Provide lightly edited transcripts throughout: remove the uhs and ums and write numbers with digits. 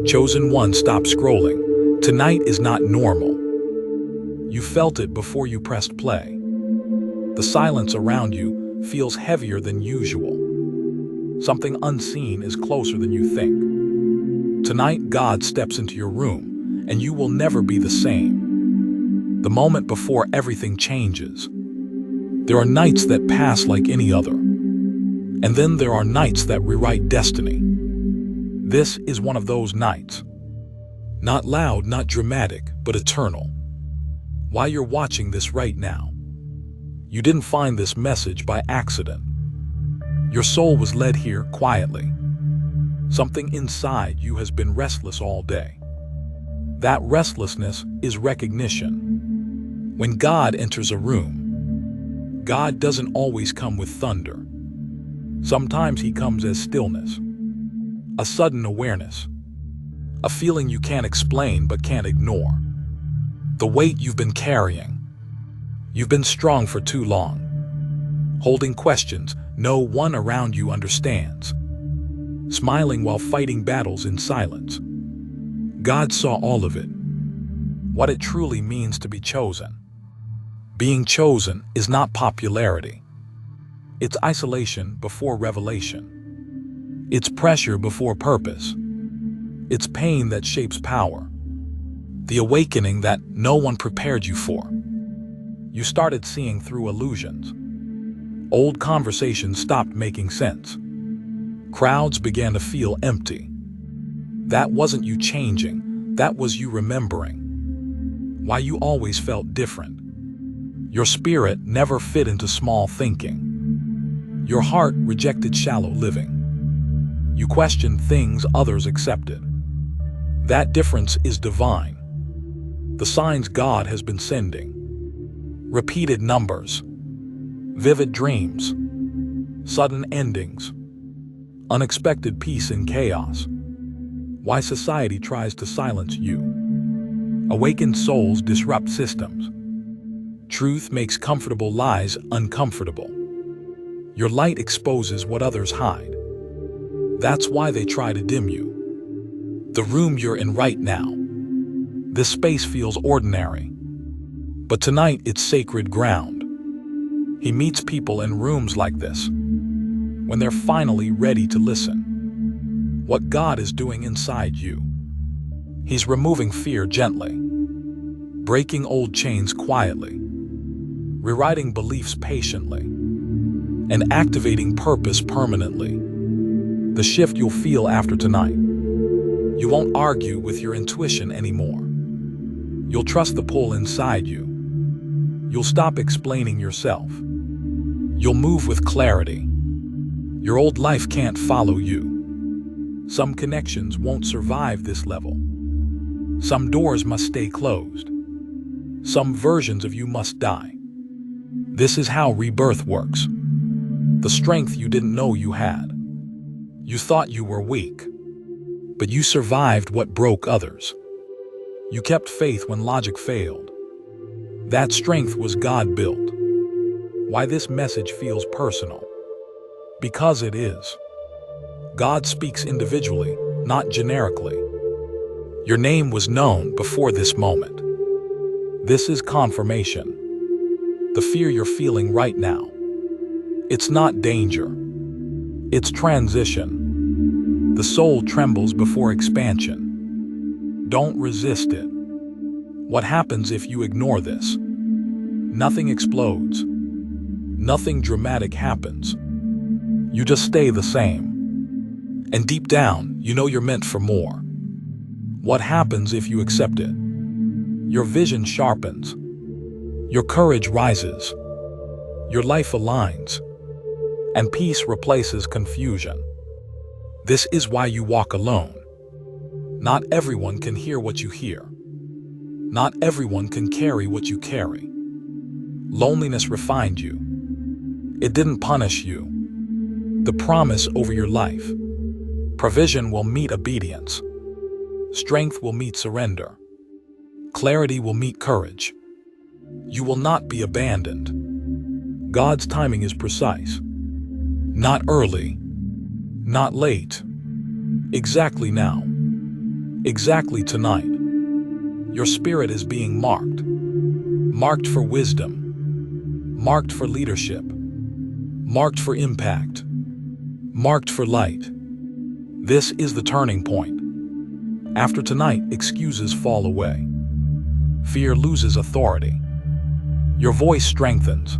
Chosen one, stop scrolling. Tonight is not normal. You felt it before you pressed play. The silence around you feels heavier than usual. Something unseen is closer than you think. Tonight, God steps into your room, and you will never be the same. The moment before everything changes. There are nights that pass like any other. And then there are nights that rewrite destiny. This is one of those nights. Not loud, not dramatic, but eternal. While you're watching this right now, you didn't find this message by accident. Your soul was led here quietly. Something inside you has been restless all day. That restlessness is recognition. When God enters a room, God doesn't always come with thunder. Sometimes he comes as stillness, a sudden awareness, a feeling you can't explain but can't ignore. The weight you've been carrying. You've been strong for too long, holding questions no one around you understands, smiling while fighting battles in silence. God saw all of it, what it truly means to be chosen. Being chosen is not popularity. It's isolation before revelation. It's pressure before purpose. It's pain that shapes power. The awakening that no one prepared you for. You started seeing through illusions. Old conversations stopped making sense. Crowds began to feel empty. That wasn't you changing, that was you remembering. Why you always felt different. Your spirit never fit into small thinking. Your heart rejected shallow living. You questioned things others accepted. That difference is divine. The signs God has been sending. Repeated numbers, vivid dreams, sudden endings, unexpected peace in chaos. Why society tries to silence you. Awakened souls disrupt systems. Truth makes comfortable lies uncomfortable. Your light exposes what others hide. That's why they try to dim you. The room you're in right now. This space feels ordinary. But tonight it's sacred ground. He meets people in rooms like this, when they're finally ready to listen. What God is doing inside you. He's removing fear gently, breaking old chains quietly, rewriting beliefs patiently, and activating purpose permanently. The shift you'll feel after tonight. You won't argue with your intuition anymore. You'll trust the pull inside you. You'll stop explaining yourself. You'll move with clarity. Your old life can't follow you. Some connections won't survive this level. Some doors must stay closed. Some versions of you must die. This is how rebirth works. The strength you didn't know you had. You thought you were weak, but you survived what broke others. You kept faith when logic failed. That strength was God-built. Why this message feels personal? Because it is. God speaks individually, not generically. Your name was known before this moment. This is confirmation. The fear you're feeling right now. It's not danger. It's transition. The soul trembles before expansion. Don't resist it. What happens if you ignore this? Nothing explodes. Nothing dramatic happens. You just stay the same. And deep down, you know you're meant for more. What happens if you accept it? Your vision sharpens. Your courage rises. Your life aligns. And peace replaces confusion. This is why you walk alone. Not everyone can hear what you hear. Not everyone can carry what you carry. Loneliness refined you. It didn't punish you. The promise over your life. Provision will meet obedience. Strength will meet surrender. Clarity will meet courage. You will not be abandoned. God's timing is precise. Not early. Not late. Exactly now. Exactly tonight, your spirit is being marked. Marked for wisdom. Marked for leadership. Marked for impact. Marked for light. This is the turning point. After tonight, excuses fall away. Fear loses authority. Your voice strengthens.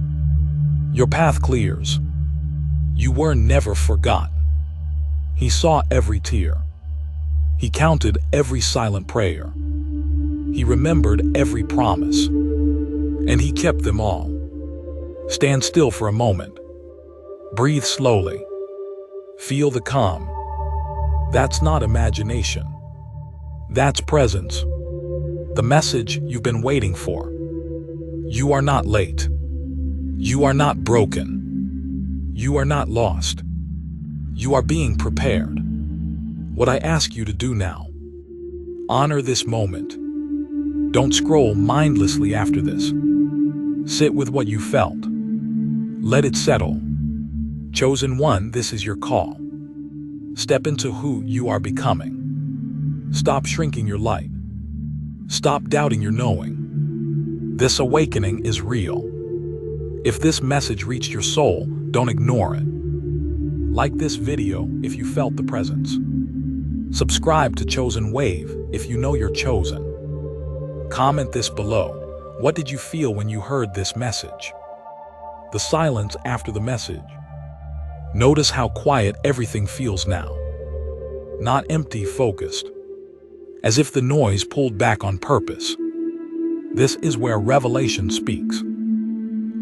Your path clears. You were never forgotten. He saw every tear. He counted every silent prayer. He remembered every promise. And he kept them all. Stand still for a moment. Breathe slowly. Feel the calm. That's not imagination. That's presence. The message you've been waiting for. You are not late. You are not broken. You are not lost. You are being prepared. What I ask you to do now, honor this moment. Don't scroll mindlessly after this. Sit with what you felt. Let it settle. Chosen one, this is your call. Step into who you are becoming. Stop shrinking your light. Stop doubting your knowing. This awakening is real. If this message reached your soul, don't ignore it. Like this video if you felt the presence. Subscribe to Chosen Wave if you know you're chosen. Comment this below. What did you feel when you heard this message? The silence after the message. Notice how quiet everything feels now. Not empty, focused. As if the noise pulled back on purpose. This is where revelation speaks.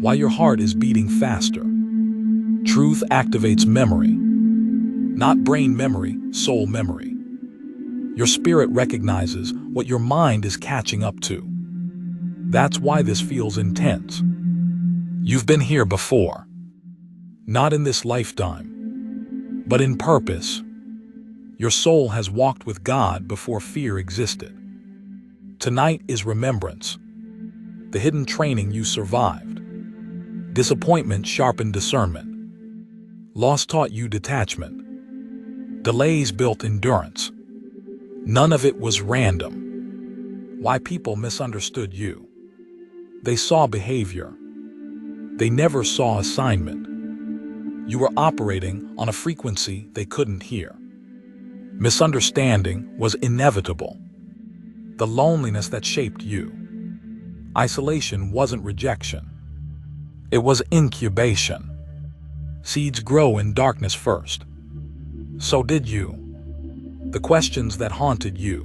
While your heart is beating faster. Truth activates memory. Not brain memory, soul memory. Your spirit recognizes what your mind is catching up to. That's why this feels intense. You've been here before. Not in this lifetime, but in purpose. Your soul has walked with God before fear existed. Tonight is remembrance. The hidden training you survived. Disappointment sharpened discernment. Loss taught you detachment. Delays built endurance. None of it was random. Why people misunderstood you. They saw behavior. They never saw assignment. You were operating on a frequency they couldn't hear. Misunderstanding was inevitable. The loneliness that shaped you. Isolation wasn't rejection. It was incubation. Seeds grow in darkness first. So did you. The questions that haunted you.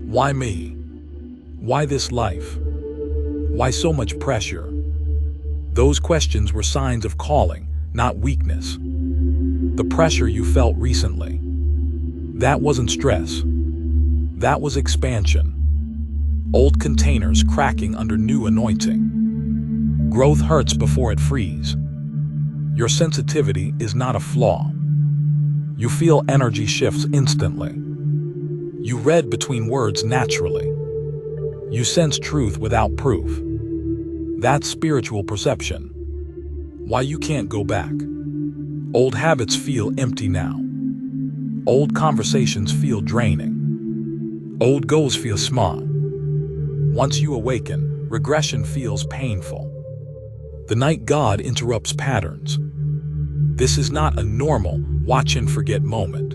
Why me? Why this life? Why so much pressure? Those questions were signs of calling, not weakness. The pressure you felt recently. That wasn't stress. That was expansion. Old containers cracking under new anointing. Growth hurts before it frees. Your sensitivity is not a flaw. You feel energy shifts instantly. You read between words naturally. You sense truth without proof. That's spiritual perception. Why you can't go back. Old habits feel empty now. Old conversations feel draining. Old goals feel small. Once you awaken, regression feels painful. The night God interrupts patterns. This is not a normal watch and forget moment.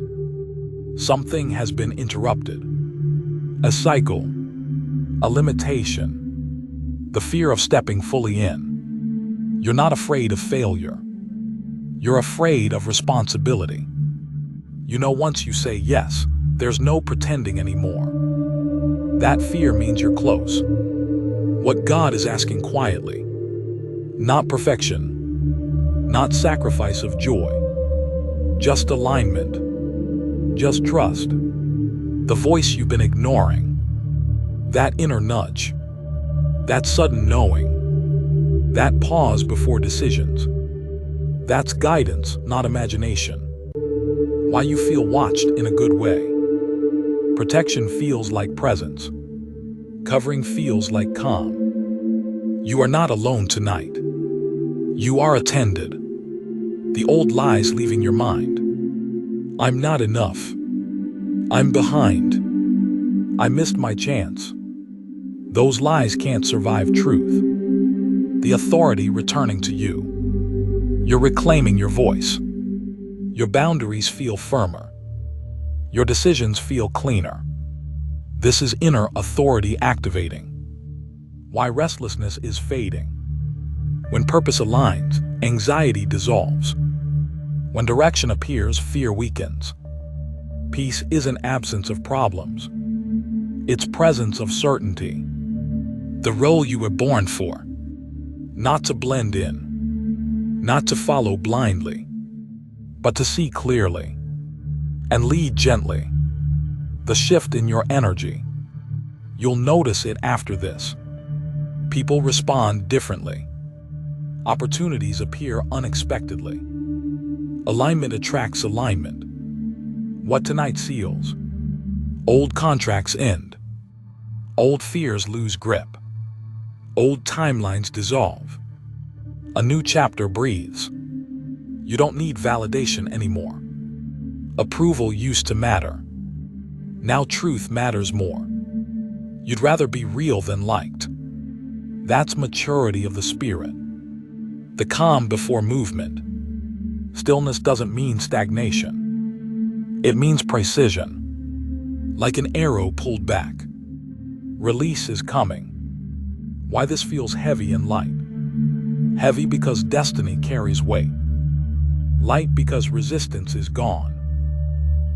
Something has been interrupted. A cycle. A limitation. The fear of stepping fully in. You're not afraid of failure. You're afraid of responsibility. You know, once you say yes, there's no pretending anymore. That fear means you're close. What God is asking quietly. Not perfection. Not sacrifice of joy. Just alignment. Just trust. The voice you've been ignoring. That inner nudge. That sudden knowing. That pause before decisions. That's guidance, not imagination. Why you feel watched in a good way. Protection feels like presence. Covering feels like calm. You are not alone tonight. You are attended. The old lies leaving your mind. I'm not enough. I'm behind. I missed my chance. Those lies can't survive truth. The authority returning to you. You're reclaiming your voice. Your boundaries feel firmer. Your decisions feel cleaner. This is inner authority activating. Why restlessness is fading. When purpose aligns, anxiety dissolves. When direction appears, fear weakens. Peace isn't absence of problems. It's presence of certainty. The role you were born for. Not to blend in. Not to follow blindly. But to see clearly. And lead gently. The shift in your energy. You'll notice it after this. People respond differently. Opportunities appear unexpectedly. Alignment attracts alignment. What tonight seals. Old contracts end. Old fears lose grip. Old timelines dissolve. A new chapter breathes. You don't need validation anymore. Approval used to matter. Now truth matters more. You'd rather be real than liked. That's maturity of the spirit. The calm before movement. Stillness doesn't mean stagnation. It means precision. Like an arrow pulled back. Release is coming. Why this feels heavy and light. Heavy because destiny carries weight. Light because resistance is gone.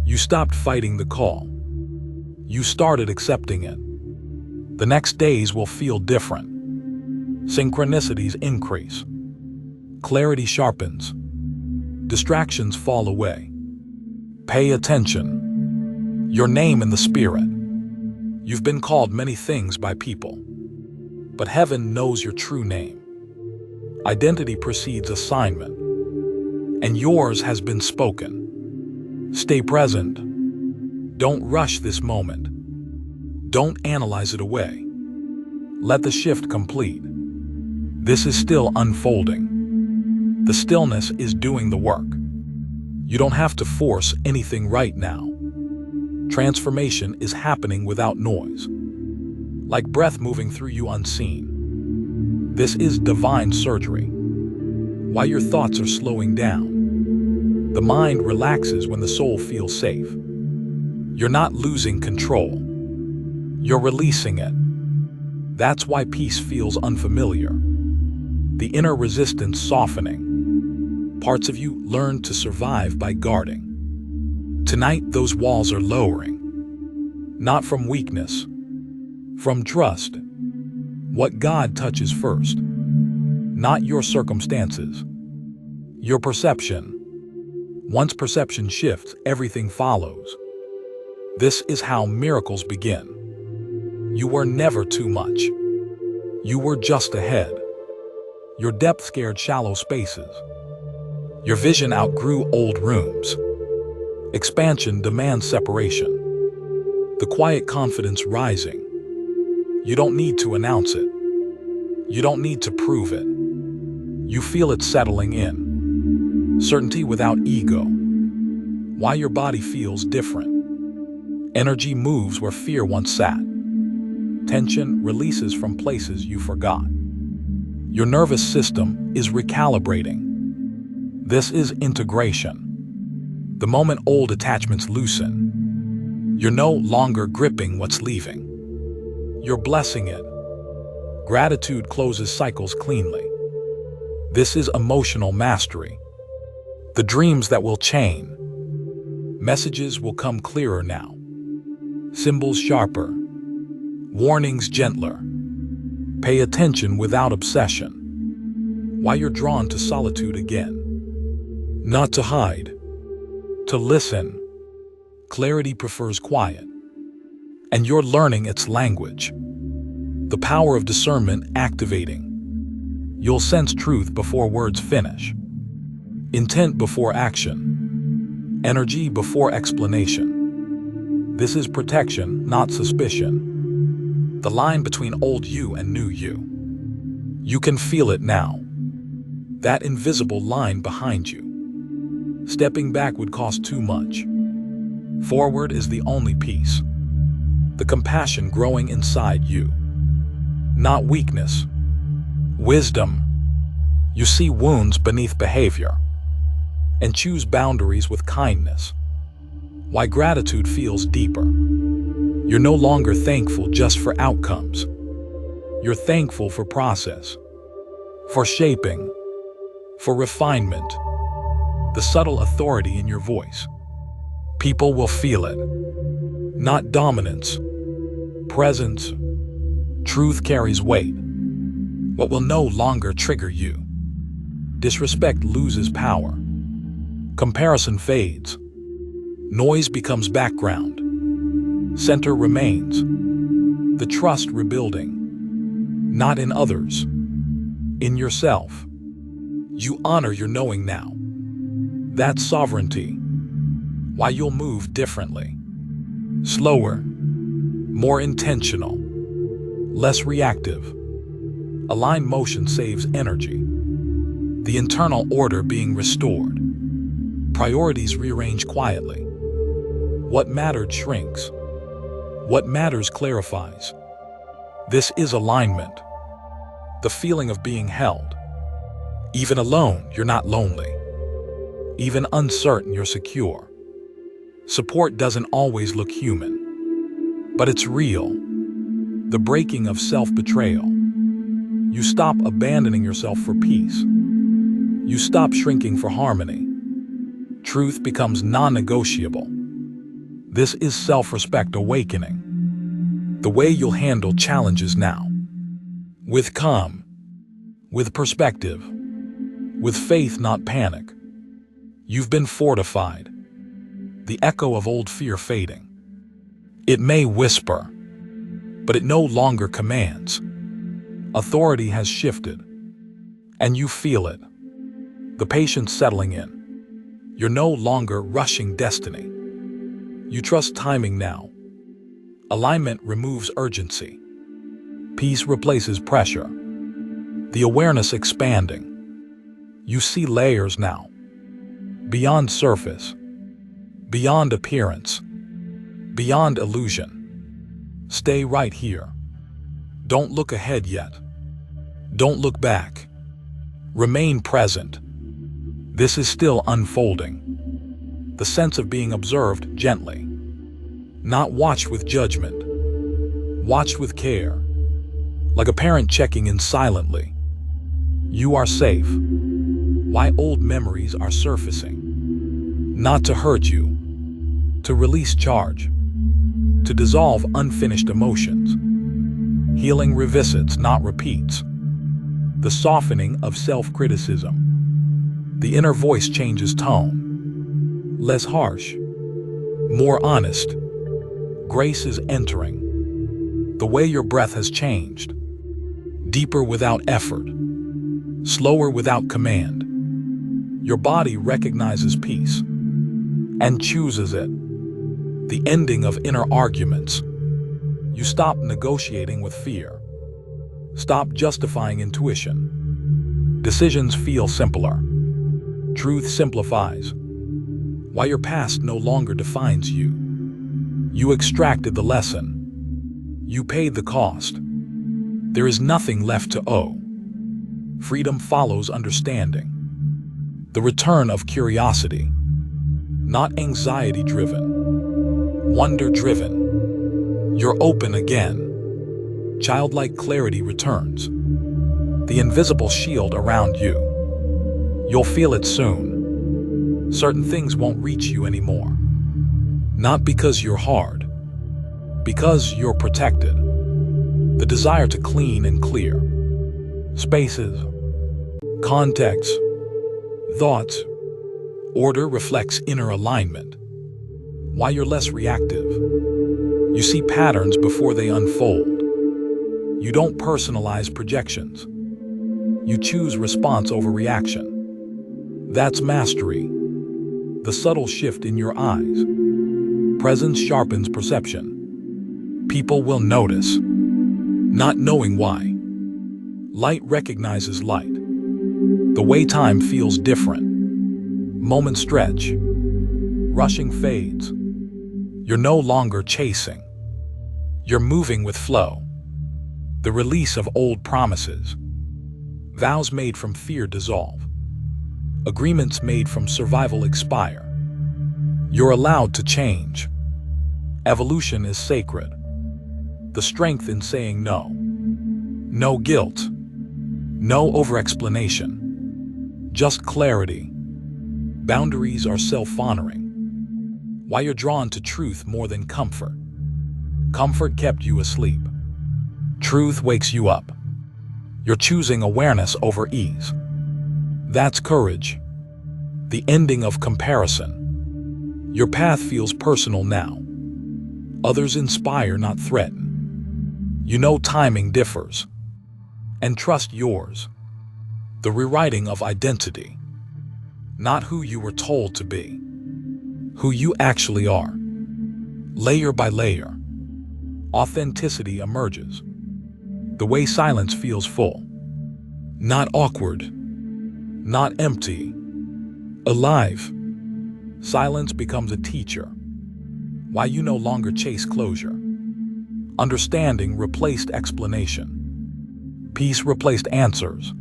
You stopped fighting the call. You started accepting it. The next days will feel different. Synchronicities increase. Clarity sharpens. Distractions fall away. Pay attention. Your name in the spirit. You've been called many things by people. But heaven knows your true name. Identity precedes assignment. And yours has been spoken. Stay present. Don't rush this moment. Don't analyze it away. Let the shift complete. This is still unfolding. The stillness is doing the work. You don't have to force anything right now. Transformation is happening without noise. Like breath moving through you unseen. This is divine surgery. While your thoughts are slowing down, the mind relaxes when the soul feels safe. You're not losing control. You're releasing it. That's why peace feels unfamiliar. The inner resistance softening. Parts of you learn to survive by guarding. Tonight, those walls are lowering. Not from weakness, from trust. What God touches first. Not your circumstances. Your perception. Once perception shifts, everything follows. This is how miracles begin. You were never too much. You were just ahead. Your depth scared shallow spaces. Your vision outgrew old rooms. Expansion demands separation. The quiet confidence rising. You don't need to announce it. You don't need to prove it. You feel it settling in. Certainty without ego. Why your body feels different. Energy moves where fear once sat. Tension releases from places you forgot. Your nervous system is recalibrating. This is integration. The moment old attachments loosen, you're no longer gripping what's leaving. You're blessing it. Gratitude closes cycles cleanly. This is emotional mastery. The dreams that will chain. Messages will come clearer now. Symbols sharper. Warnings gentler. Pay attention without obsession. Why you're drawn to solitude again. Not to hide. To listen. Clarity prefers quiet. And you're learning its language. The power of discernment activating. You'll sense truth before words finish. Intent before action. Energy before explanation. This is protection, not suspicion. The line between old you and new you. You can feel it now. That invisible line behind you. Stepping back would cost too much. Forward is the only piece. the compassion growing inside you. Not weakness. Wisdom. You see wounds beneath behavior and choose boundaries with kindness. Why gratitude feels deeper. You're no longer thankful just for outcomes. You're thankful for process, for shaping, for refinement. The subtle authority in your voice. People will feel it. Not dominance, presence. Truth carries weight. What will no longer trigger you. Disrespect loses power. Comparison fades. Noise becomes background. Center remains. The trust rebuilding. Not in others. In yourself. You honor your knowing now. That's sovereignty. Why you'll move differently. Slower. More intentional. Less reactive. Aligned motion saves energy. The internal order being restored. Priorities rearrange quietly. What mattered shrinks. What matters clarifies. This is alignment. The feeling of being held. Even alone, you're not lonely. Even uncertain, you're secure. Support doesn't always look human, but it's real. The breaking of self-betrayal. You stop abandoning yourself for peace. You stop shrinking for harmony. Truth becomes non-negotiable. This is self-respect awakening. The way you'll handle challenges now. With calm. With perspective. With faith, not panic. You've been fortified. The echo of old fear fading. It may whisper, but it no longer commands. Authority has shifted, and you feel it. The patience settling in. You're no longer rushing destiny. You trust timing now. Alignment removes urgency. Peace replaces pressure. The awareness expanding. You see layers now. Beyond surface. Beyond appearance. Beyond illusion. Stay right here. Don't look ahead yet. Don't look back. Remain present. This is still unfolding. The sense of being observed gently. Not watched with judgment. Watched with care. Like a parent checking in silently. You are safe. Why old memories are surfacing. Not to hurt you. To release charge. To dissolve unfinished emotions. Healing revisits, not repeats. The softening of self-criticism. The inner voice changes tone. Less harsh. More honest. Grace is entering. The way your breath has changed. Deeper without effort. Slower without command. Your body recognizes peace and chooses it. The ending of inner arguments. You stop negotiating with fear. Stop justifying intuition. Decisions feel simpler. Truth simplifies. Why your past no longer defines you. You extracted the lesson. You paid the cost. There is nothing left to owe. Freedom follows understanding. The return of curiosity. Not anxiety-driven. Wonder-driven. You're open again. Childlike clarity returns. The invisible shield around you. You'll feel it soon. Certain things won't reach you anymore. Not because you're hard. Because you're protected. The desire to clean and clear. Spaces. Context. Thoughts. Order reflects inner alignment. Why you're less reactive. You see patterns before they unfold. You don't personalize projections. You choose response over reaction. That's mastery. The subtle shift in your eyes. Presence sharpens perception. People will notice, not knowing why. Light recognizes light. The way time feels different. Moments stretch. Rushing fades. You're no longer chasing. You're moving with flow. The release of old promises. Vows made from fear dissolve. Agreements made from survival expire. You're allowed to change. Evolution is sacred. The strength in saying no. No guilt. No over-explanation. Just clarity. Boundaries are self-honoring. Why you're drawn to truth more than comfort. Comfort kept you asleep. Truth wakes you up. You're choosing awareness over ease. That's courage. The ending of comparison. Your path feels personal now. Others inspire, not threaten. You know timing differs. And trust yours. The rewriting of identity. Not who you were told to be. Who you actually are. Layer by layer. Authenticity emerges. The way silence feels full. Not awkward. Not empty. Alive. Silence becomes a teacher. Why you no longer chase closure. Understanding replaced explanation. Peace replaced answers.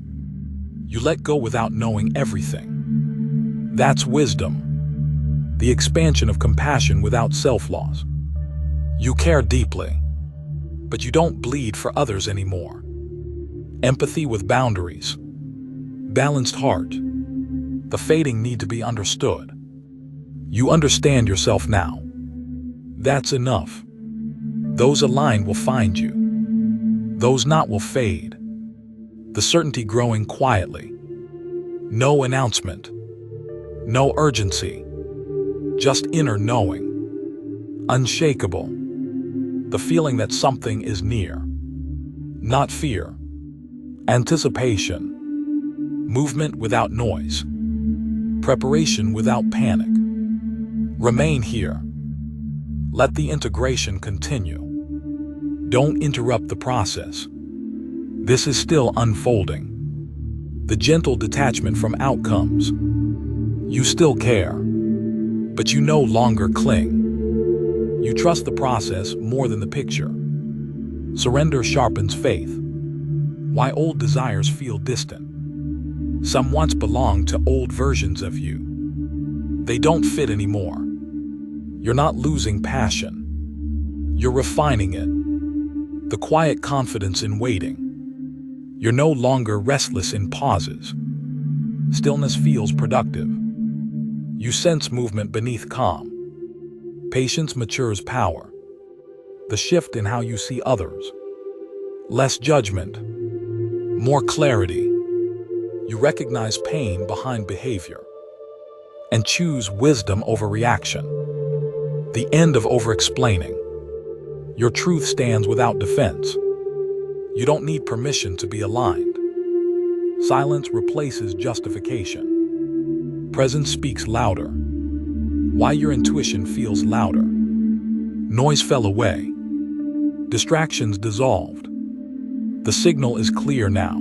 You let go without knowing everything. That's wisdom. The expansion of compassion without self-loss. You care deeply, but you don't bleed for others anymore. Empathy with boundaries. Balanced heart. The fading need to be understood. You understand yourself now. That's enough. Those aligned will find you. Those not will fade. The certainty growing quietly. No announcement. No urgency. Just inner knowing. Unshakable. The feeling that something is near. Not fear. Anticipation. Movement without noise. Preparation without panic. Remain here. Let the integration continue. Don't interrupt the process. This is still unfolding. The gentle detachment from outcomes. You still care, but you no longer cling. You trust the process more than the picture. Surrender sharpens faith. Why old desires feel distant. Some once belonged to old versions of you. They don't fit anymore. You're not losing passion. You're refining it. The quiet confidence in waiting. You're no longer restless in pauses. Stillness feels productive. You sense movement beneath calm. Patience matures power. The shift in how you see others. Less judgment. More clarity. You recognize pain behind behavior. And choose wisdom over reaction. The end of over-explaining. Your truth stands without defense. You don't need permission to be aligned. Silence replaces justification. Presence speaks louder. Why your intuition feels louder. Noise fell away. Distractions dissolved. The signal is clear now.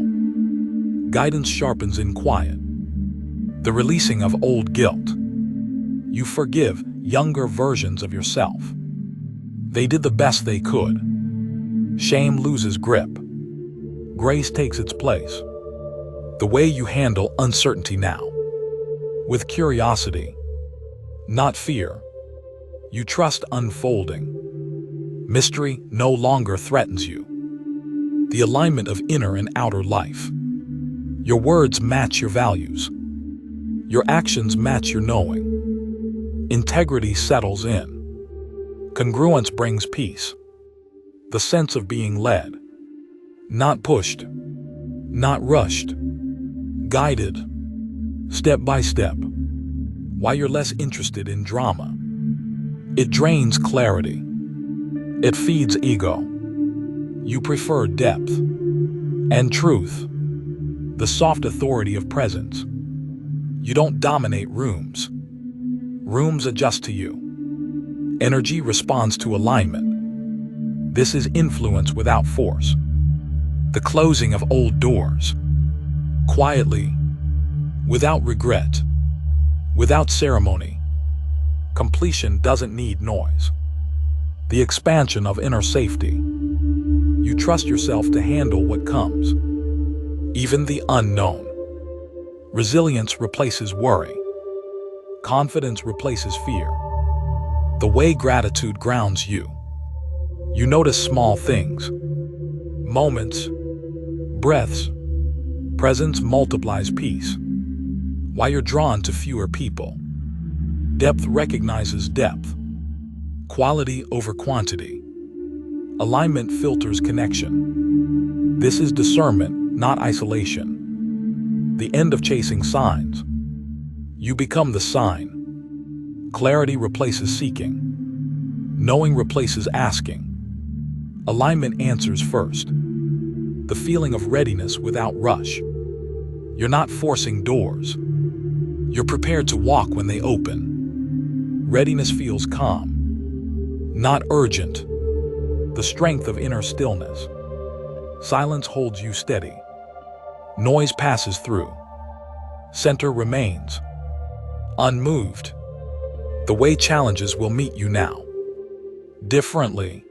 Guidance sharpens in quiet. The releasing of old guilt. You forgive younger versions of yourself. They did the best they could. Shame loses grip. Grace takes its place. The way you handle uncertainty now. With curiosity, not fear. You trust unfolding. Mystery no longer threatens you. The alignment of inner and outer life. Your words match your values. Your actions match your knowing. Integrity settles in. Congruence brings peace. The sense of being led. Not pushed. Not rushed. Guided. Step by step. Why you're less interested in drama. It drains clarity. It feeds ego. You prefer depth. And truth. The soft authority of presence. You don't dominate rooms. Rooms adjust to you. Energy responds to alignment. This is influence without force. The closing of old doors. Quietly. Without regret. Without ceremony. Completion doesn't need noise. the expansion of inner safety. You trust yourself to handle what comes, even the unknown. Resilience replaces worry. Confidence replaces fear. The way gratitude grounds you. You notice small things, moments, breaths. Presence multiplies peace. Why you're drawn to fewer people. Depth recognizes depth. Quality over quantity. Alignment filters connection. This is discernment, not isolation. The end of chasing signs. You become the sign. Clarity replaces seeking. Knowing replaces asking. Alignment answers first. The feeling of readiness without rush. You're not forcing doors. You're prepared to walk when they open. Readiness feels calm, not urgent. The strength of inner stillness. Silence holds you steady. Noise passes through. Center remains. Unmoved. The way challenges will meet you now. Differently.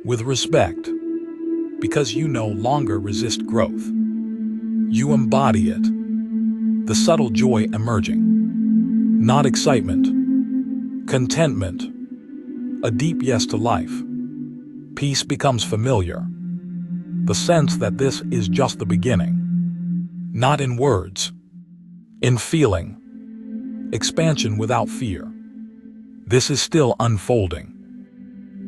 With respect. Because you no longer resist growth. You embody it. The subtle joy emerging. Not excitement. Contentment. A deep yes to life. Peace becomes familiar. The sense that this is just the beginning. Not in words. In feeling. Expansion without fear. This is still unfolding.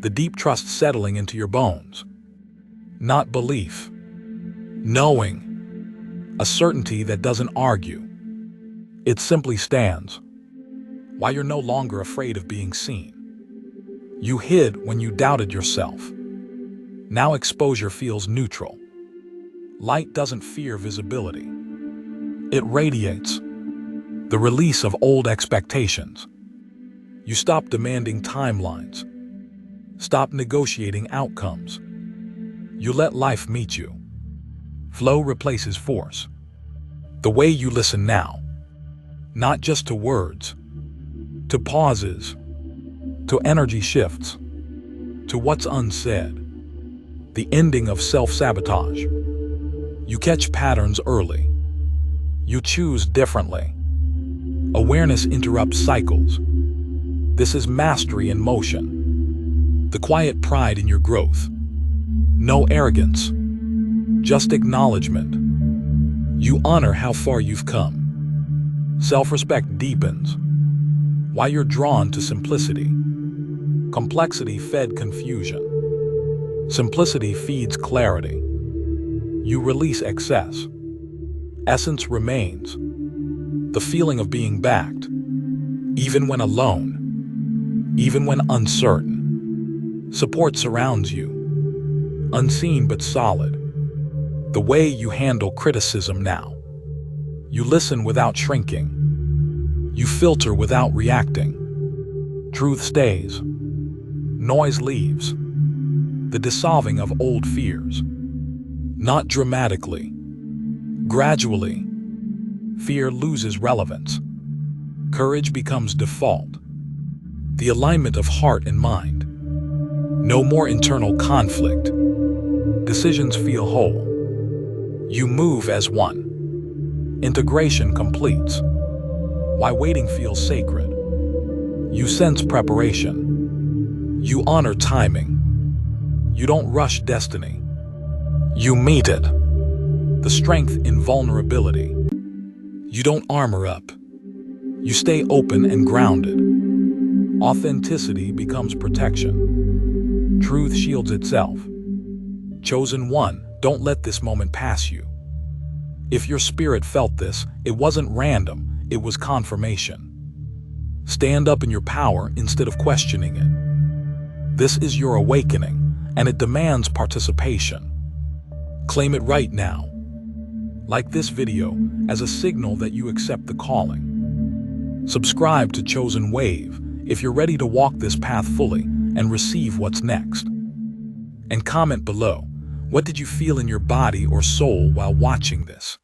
The deep trust settling into your bones. Not belief. Knowing. A certainty that doesn't argue. It simply stands. Why you're no longer afraid of being seen. You hid when you doubted yourself. Now exposure feels neutral. Light doesn't fear visibility. It radiates. The release of old expectations. You stop demanding timelines. Stop negotiating outcomes. You let life meet you. Flow replaces force. The way you listen now. Not just to words. To pauses. To energy shifts. To what's unsaid. The ending of self-sabotage. You catch patterns early. You choose differently. Awareness interrupts cycles. This is mastery in motion. The quiet pride in your growth. No arrogance. Just acknowledgement. You honor how far you've come. Self-respect deepens. Why you're drawn to simplicity. Complexity fed confusion. Simplicity feeds clarity. You release excess. Essence remains. The feeling of being backed. Even when alone. Even when uncertain. Support surrounds you. Unseen but solid. The way you handle criticism now. You listen without shrinking. You filter without reacting. Truth stays. Noise leaves. The dissolving of old fears. Not dramatically. Gradually. Fear loses relevance. Courage becomes default. The alignment of heart and mind. No more internal conflict. Decisions feel whole. You move as one. Integration completes. Why waiting feels sacred. You sense preparation. You honor timing. You don't rush destiny. You meet it. The strength in vulnerability. You don't armor up. You stay open and grounded. Authenticity becomes protection. Truth shields itself. Chosen one, don't let this moment pass you. If your spirit felt this, it wasn't random, it was confirmation. Stand up in your power instead of questioning it. This is your awakening, and it demands participation. Claim it right now. Like this video as a signal that you accept the calling. Subscribe to Chosen Wave if you're ready to walk this path fully and receive what's next. And comment below, what did you feel in your body or soul while watching this?